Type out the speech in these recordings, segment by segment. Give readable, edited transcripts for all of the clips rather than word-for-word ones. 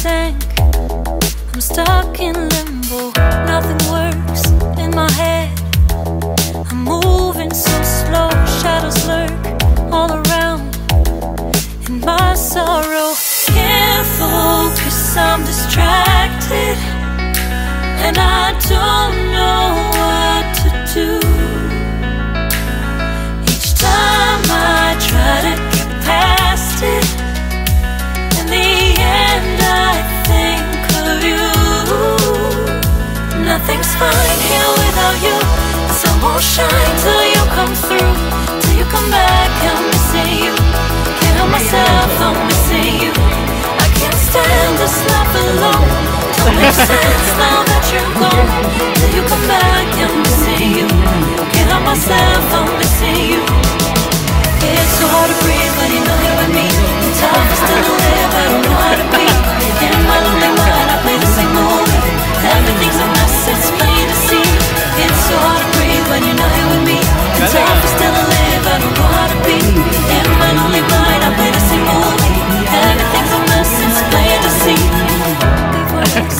sank. I'm stuck in limbo, nothing works in my head. I'm moving so slow, shadows lurk all around. In my sorrow, can't focus, I'm distracted, and I don't know what to do. Each time I try to get past it, in the end I think of you. Nothing's fine here without you. The sun won't shine till you come through, till you come back. I'm missing you, can't help myself, I'm missing you. I can't stand this life alone. Don't make sense now that you're gone. Till you come back, I'm missing you, can't help myself, I'm missing you. It's so hard to breathe when you know you're with me. It's tough still to live, I don't know how to be. In my lonely mind, I play the same movie. Everything's a mess, it's plain to see. It's so hard to breathe when you know you're with me. It's tough still to live, I don't know how to be. In my lonely mind, I play the same movie. Everything's a mess, it's plain to see. Big words,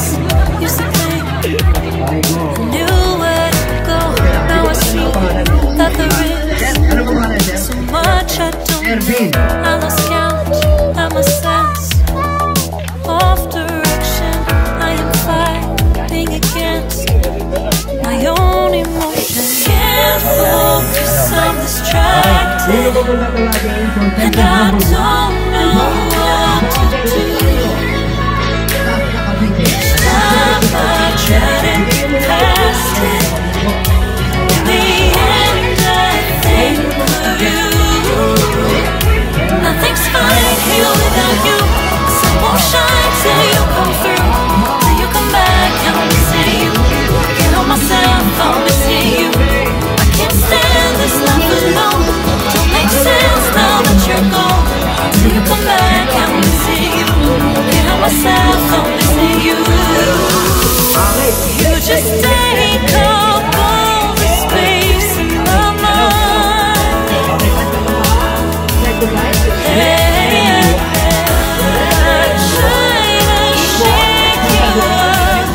used to think I knew where to go. Now I see that there is so much I don't know. I lost count, I'm a sense of direction. I am fighting against my own emotions. Can't focus, I'm distracted, and I don't know what to do. Each time I try to get past it, in the end I think of you. Nothing's fine here without you. The sun won't shine till you come through, till you come back. I'm missing you, can't help myself, I'm missing you. I can't stand this life alone. Don't make sense now that you're gone. Till you come back, I'm missing you, can't help myself, I'm missing you. You just take up all the space in my mind. Hey, I try to shake you up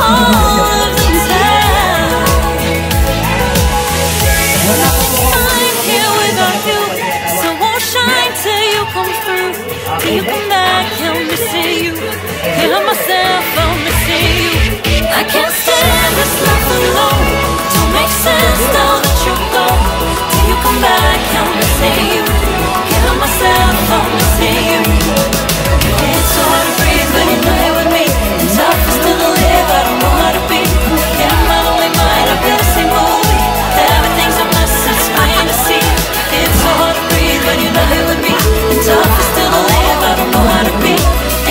all of the time. Nothing's fine here without you. Sun won't shine till you come through, till you come back. I'm missing you, can't help myself, I'm missing you. I can't stand this life alone. Don't make sense now that you're gone. Till you come back, I'm missing you, can't help myself, I'm missing you. It's so hard to breathe when you know you're with me. It's tough still to live, I don't know how to be. In my lonely mind, I play the same movie. Everything's a mess, it's plain to see. It's so hard to breathe when you know you're with me. It's tough still to live, I don't know how to be.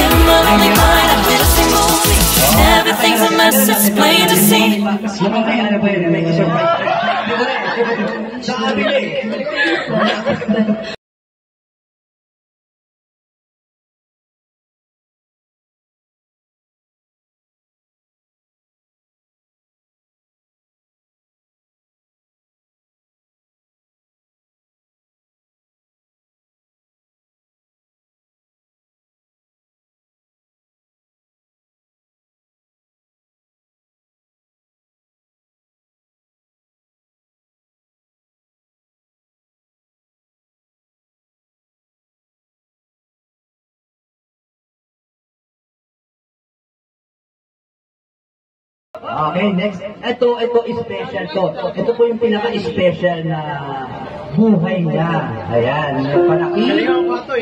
In my lonely mind, I play the same movie. Everything's a mess, it's plain to see. Okay, next. Ito special to. Ito po yung pinaka-special na buhay niya. Ayan, nagpalaki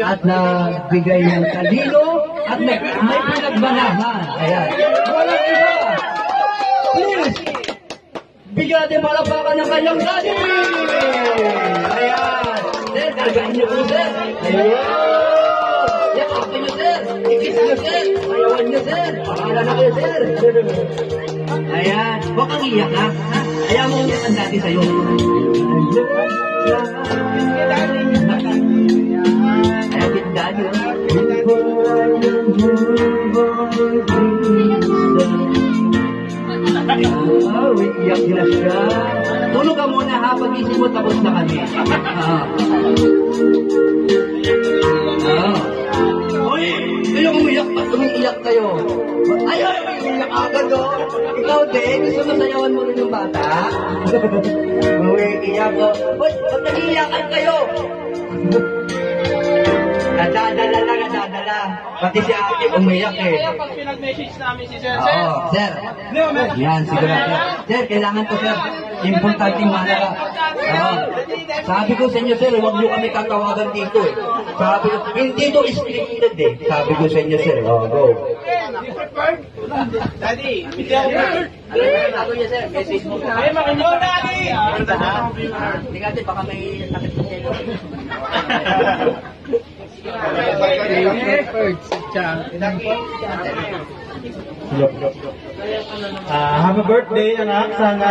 at nagbigay ng talino at may pinagbanahan. Ayan. Walang iba. Please, bigyan natin malapakan ng kanyang daddy. Ayan. Sir, kargahin niyo po, sir. Ayan. Yakapin niyo, sir. Ikis niyo, sir. Ayawan niyo, sir. Pakala na kayo, sir. Ayan, huwag kang iyak ha. Ayaw mo ulit ang dati sa'yo. Ayan, dati. Iyak na siya. Tulog ka muna ha, pag-isip mo tapos na kami. Uy! Kaya umiiyak kayo. Ayaw, umiiyak agad o. Ikaw din, gusto mo sayawan mo rin yung bata? Umiiyak o. Ba't nag-iiyakan kayo? Nadadala. Pati si ate umiyak eh. Pag pinag-message namin si Sir, Oo, sir. Yan, sigurado. Sir, kailangan ko, sir. Importanteng mahalaga. Oo. Sabi ko sa inyo, sir, huwag niyo kami tatawagan dito eh. Sabi ko, hindi ito scripted eh. Sabi ko sa inyo, sir. Oh, go. Daddy, hindi ako bird. Ako niya, sir. Message mo. Ay, makinig. Daddy! Hindi kasi baka may sakit sa selo. Happy birthday anak, sana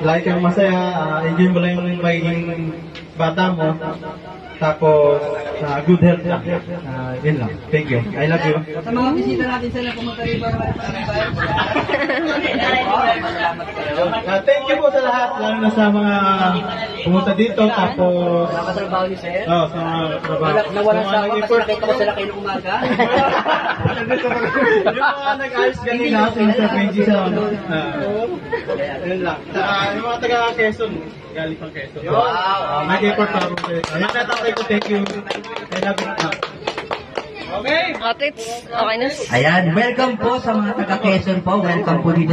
lagi kang masaya, enjoy mo lang yung magiging bata mo, tapos good health lang. Yun lang, thank you, I love you. Sa mga bisita natin sila, pumunta rin ba? Thank you po sa lahat, lalo na sa mga pumunta dito, tapos Nakatrabaho niyo, sir? sa mga trabaho. Nawalan sa ako kasi nag-effort. nakita ko sila kayo ng umaga. Yung mga nag-ayos kanina sa Benji sa yun lang. Saka yung mga taga-Quezon, galing pang Quezon. Wow. Nag-effort pa ako. Ayun na tatay ko, thank you. I love you. Okay. Atits, okay na. Ayan, welcome po sa mga taga Quezon po. Welcome po dito.